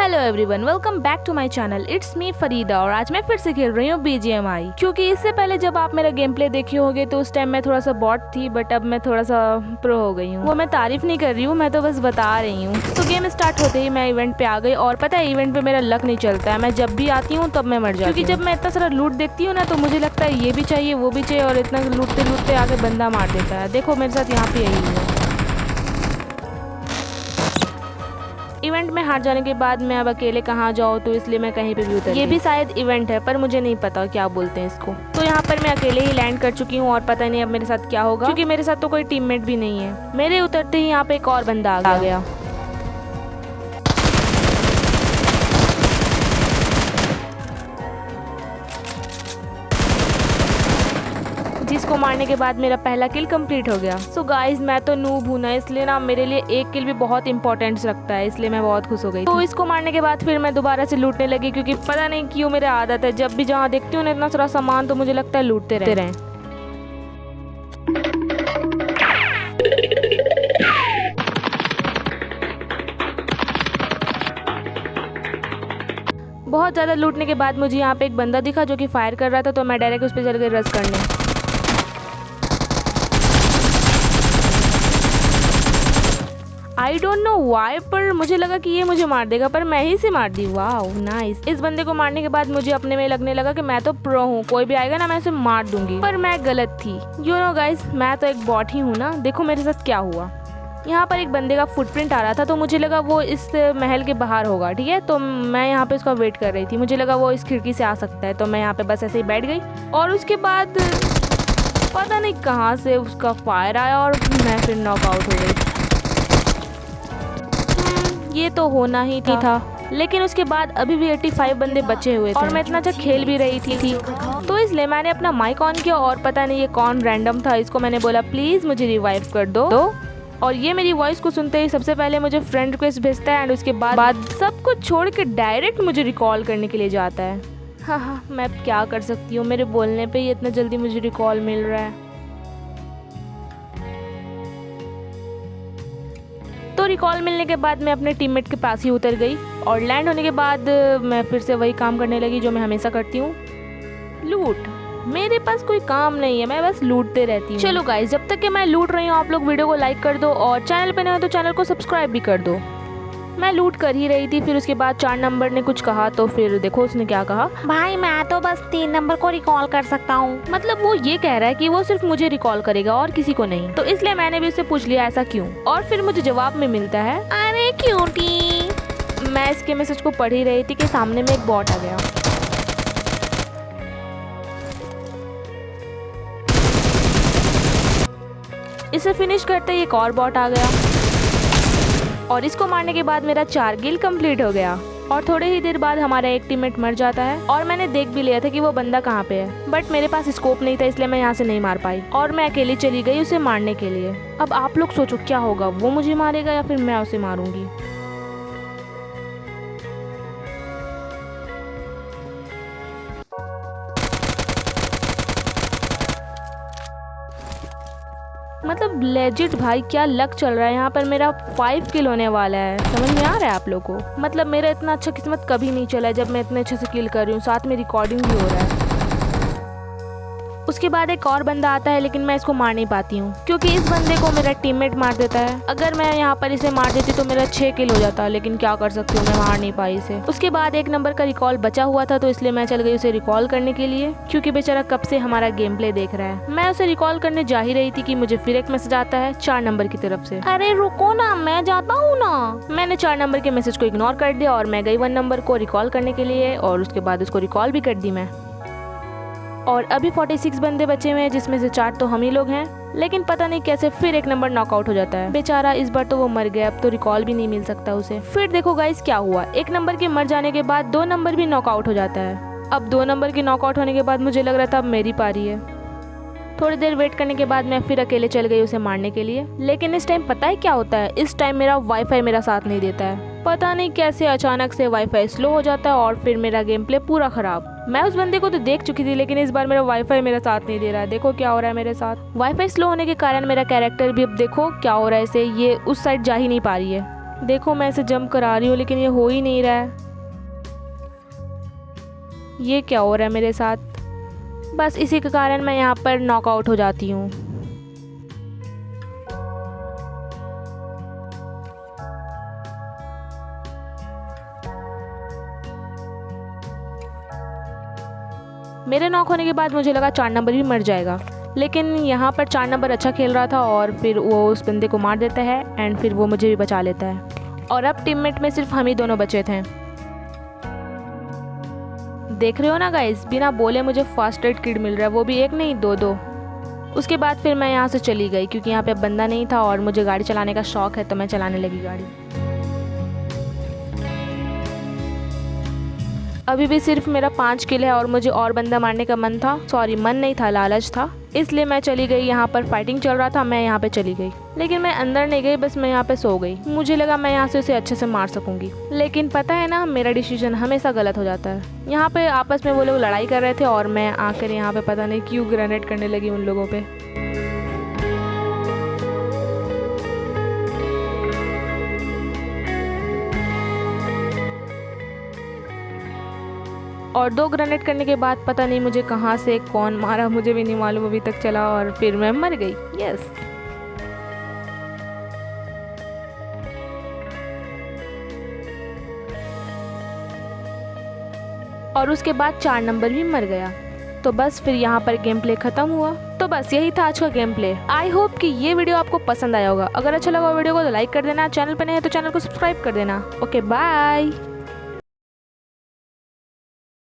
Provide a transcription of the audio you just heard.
Hello everyone, welcome back to my channel. It's me Farida और आज मैं फिर से खेल रही हूँ BGMI। क्योंकि इससे पहले जब आप मेरा गेम प्ले देखे होंगे तो उस टाइम मैं थोड़ा सा बॉट थी, बट अब मैं थोड़ा सा प्रो हो गई हूँ। वो मैं तारीफ नहीं कर रही हूँ, मैं तो बस बता रही हूँ। तो गेम स्टार्ट होते ही मैं इवेंट पे आ गई और पता है इवेंट पे मेरा लक नहीं चलता है। मैं जब भी आती हूँ तब मैं मर जाती हूँ, क्योंकि जब मैं इतना सारा लूट देखती हूँ ना तो मुझे लगता है ये भी चाहिए वो भी चाहिए और इतना लूटते लूटते आके बंदा मार देता है। देखो मेरे साथ यहाँ पे यही है। इवेंट में हार जाने के बाद मैं अब अकेले कहाँ जाऊँ, तो इसलिए मैं कहीं पे भी उतर। ये भी शायद इवेंट है पर मुझे नहीं पता क्या बोलते हैं इसको। तो यहाँ पर मैं अकेले ही लैंड कर चुकी हूँ और पता नहीं अब मेरे साथ क्या होगा, क्योंकि मेरे साथ तो कोई टीममेट भी नहीं है। मेरे उतरते ही यहाँ पे एक और बंदा आ गया। जिसको मारने के बाद मेरा पहला किल कंप्लीट हो गया। सो गाइस, मैं तो नूब हूं ना, इसलिए ना मेरे लिए एक किल भी बहुत इंपॉर्टेंट रखता है, इसलिए मैं बहुत खुश हो गई। तो इसको मारने के बाद फिर मैं दोबारा से लूटने लगी, क्योंकि पता नहीं क्यों मेरी आदत है, जब भी जहाँ देखती हूँ ना इतना सारा सामान तो मुझे लगता है लूटते रहें। बहुत ज़्यादा लूटने के बाद मुझे यहाँ पे एक बंदा दिखा जो कि फायर कर रहा था, तो मैं डायरेक्ट उस पर चल गई रश करने। आई डोंट नो वाई, पर मुझे लगा कि ये मुझे मार देगा, पर मैं ही से मार दी। वाह नाइस। इस बंदे को मारने के बाद मुझे अपने में लगने लगा कि मैं तो प्रो हूँ, कोई भी आएगा ना मैं उसे मार दूंगी, पर मैं गलत थी। यू नो गाइस, मैं तो एक बॉट ही हूँ ना। देखो मेरे साथ क्या हुआ। यहाँ पर एक बंदे का फुटप्रिंट आ रहा था, तो मुझे लगा वो इस महल के बाहर होगा, ठीक है। तो मैं यहाँ पे उसका वेट कर रही थी, मुझे लगा वो इस खिड़की से आ सकता है, तो मैं यहाँ पे बस ऐसे ही बैठ गई। और उसके बाद पता नहीं कहाँ से उसका फायर आया और मैं फिर नॉकआउट हो गई। ये तो होना ही था, लेकिन उसके बाद अभी भी 85 बंदे बचे हुए थे और मैं इतना अच्छा खेल भी रही थी। तो इसलिए मैंने अपना माइक ऑन किया और पता नहीं ये कौन रैंडम था, इसको मैंने बोला प्लीज मुझे रिवाइव कर दो। और ये मेरी वॉइस को सुनते ही सबसे पहले मुझे फ्रेंड रिक्वेस्ट भेजता है एंड उसके बाद सब कुछ छोड़ के डायरेक्ट मुझे रिकॉल करने के लिए जाता है। हाँ, मैं क्या कर सकती हूँ, मेरे बोलने पे ही इतना जल्दी मुझे रिकॉल मिल रहा है। तो रिकॉल मिलने के बाद मैं अपने टीममेट के पास ही उतर गई और लैंड होने के बाद मैं फिर से वही काम करने लगी जो मैं हमेशा करती हूँ, लूट। मेरे पास कोई काम नहीं है, मैं बस लूटते रहती हूँ। चलो गाइस, जब तक कि मैं लूट रही हूँ आप लोग वीडियो को लाइक कर दो और चैनल पे नए हो तो चैनल को सब्सक्राइब भी कर दो। मैं लूट कर ही रही थी, फिर उसके बाद 4 नंबर ने कुछ कहा, तो फिर देखो उसने क्या कहा। भाई मैं तो बस 3 नंबर को रिकॉल कर सकता हूँ। मतलब वो ये कह रहा है कि वो सिर्फ मुझे रिकॉल करेगा और किसी को नहीं। तो इसलिए मैंने भी उससे पूछ लिया ऐसा क्यों, और फिर मुझे जवाब में मिलता है अरे क्यूटी। मैं इसके मैसेज को पढ़ ही रही थी कि सामने में एक बॉट आ गया। इसे फिनिश करते ही एक और बॉट आ गया और इसको मारने के बाद मेरा 4 किल कंप्लीट हो गया। और थोड़े ही देर बाद हमारा एक टीममेट मर जाता है और मैंने देख भी लिया था कि वो बंदा कहाँ पे है, बट मेरे पास स्कोप नहीं था, इसलिए मैं यहाँ से नहीं मार पाई और मैं अकेली चली गई उसे मारने के लिए। अब आप लोग सोचो क्या होगा, वो मुझे मारेगा या फिर मैं उसे मारूंगी। मतलब लेजिट भाई क्या लक चल रहा है। यहाँ पर मेरा 5 किल होने वाला है, समझ में आ रहा है आप लोगों को। मतलब मेरा इतना अच्छा किस्मत कभी नहीं चला है जब मैं इतने अच्छे से किल कर रही हूँ, साथ में रिकॉर्डिंग भी हो रहा है। उसके बाद एक और बंदा आता है, लेकिन मैं इसको मार नहीं पाती हूँ क्योंकि इस बंदे को मेरा टीममेट मार देता है। अगर मैं यहाँ पर इसे मार देती तो मेरा 6 किल हो जाता, लेकिन क्या कर सकती हूँ, मैं मार नहीं पाई इसे। उसके बाद 1 नंबर का रिकॉल बचा हुआ था, तो इसलिए मैं चल गई उसे रिकॉल करने के लिए, क्योंकि बेचारा कब से हमारा गेम प्ले देख रहा है। मैं उसे रिकॉल करने जा ही रही थी कि मुझे फिर एक मैसेज आता है 4 नंबर की तरफ से। अरे रुको ना, मैं जाता हूँ ना। मैंने 4 नंबर के मैसेज को इग्नोर कर दिया और मैं गई 1 नंबर को रिकॉल करने के लिए और उसके बाद उसको रिकॉल भी कर दी मैं। और अभी 46 बंदे बचे हुए हैं, जिसमें से 4 तो हम ही लोग हैं। लेकिन पता नहीं कैसे फिर 1 नंबर नॉकआउट हो जाता है बेचारा। इस बार तो वो मर गया, अब तो रिकॉल भी नहीं मिल सकता उसे। फिर देखो गाइस क्या हुआ, 1 नंबर के मर जाने के बाद 2 नंबर भी नॉकआउट हो जाता है। अब 2 नंबर के नॉकआउट होने के बाद मुझे लग रहा था अब मेरी पारी है। थोड़ी देर वेट करने के बाद मैं फिर अकेले चल गई उसे मारने के लिए। लेकिन इस टाइम पता है क्या होता है, इस टाइम मेरा वाईफाई मेरा साथ नहीं देता है। पता नहीं कैसे अचानक से वाईफाई स्लो हो जाता है और फिर मेरा गेम प्ले पूरा खराब। मैं उस बंदे को तो देख चुकी थी, लेकिन इस बार मेरा वाईफाई मेरा साथ नहीं दे रहा है। देखो क्या हो रहा है मेरे साथ। वाईफाई स्लो होने के कारण मेरा कैरेक्टर भी, अब देखो क्या हो रहा है इसे, ये उस साइड जा ही नहीं पा रही है। देखो मैं इसे जंप करा रही हूँ लेकिन ये हो ही नहीं रहा है। ये क्या हो रहा है मेरे साथ? बस इसी के कारण मैं यहाँ पर नॉकआउट हो जाती हूँ। मेरे नॉक होने के बाद मुझे लगा 4 नंबर भी मर जाएगा, लेकिन यहाँ पर 4 नंबर अच्छा खेल रहा था और फिर वो उस बंदे को मार देता है एंड फिर वो मुझे भी बचा लेता है। और अब टीममेट में सिर्फ हम ही दोनों बचे थे। देख रहे हो ना गाइस, बिना बोले मुझे फर्स्ट एड किट मिल रहा है, वो भी एक नहीं 2-2। उसके बाद फिर मैं यहाँ से चली गई क्योंकि यहाँ पे बंदा नहीं था और मुझे गाड़ी चलाने का शौक है तो मैं चलाने लगी गाड़ी। अभी भी सिर्फ मेरा 5 किल है और मुझे और बंदा मारने का मन नहीं था, लालच था, इसलिए मैं चली गई। यहाँ पर फाइटिंग चल रहा था, मैं यहाँ पे चली गई, लेकिन मैं अंदर नहीं गई, बस मैं यहाँ पे सो गई। मुझे लगा मैं यहाँ से उसे अच्छे से मार सकूंगी, लेकिन पता है ना मेरा डिसीजन हमेशा गलत हो जाता है। यहाँ पे आपस में वो लोग लड़ाई कर रहे थे और मैं आकर यहाँ पे पता नहीं क्यों ग्रेनेड करने लगी उन लोगों पे। और 2 ग्रेनेड करने के बाद पता नहीं मुझे कहाँ से कौन मारा, मुझे भी नहीं मालूम अभी तक चला, और फिर मैं मर गई। यस। और उसके बाद 4 नंबर भी मर गया। तो बस फिर यहाँ पर गेम प्ले खत्म हुआ। तो बस यही था आज का गेम प्ले। आई होप कि ये वीडियो आपको पसंद आया होगा। अगर अच्छा लगा वीडियो को तो लाइक कर देना, चैनल पर नहीं है तो चैनल को सब्सक्राइब कर देना। Okay bye.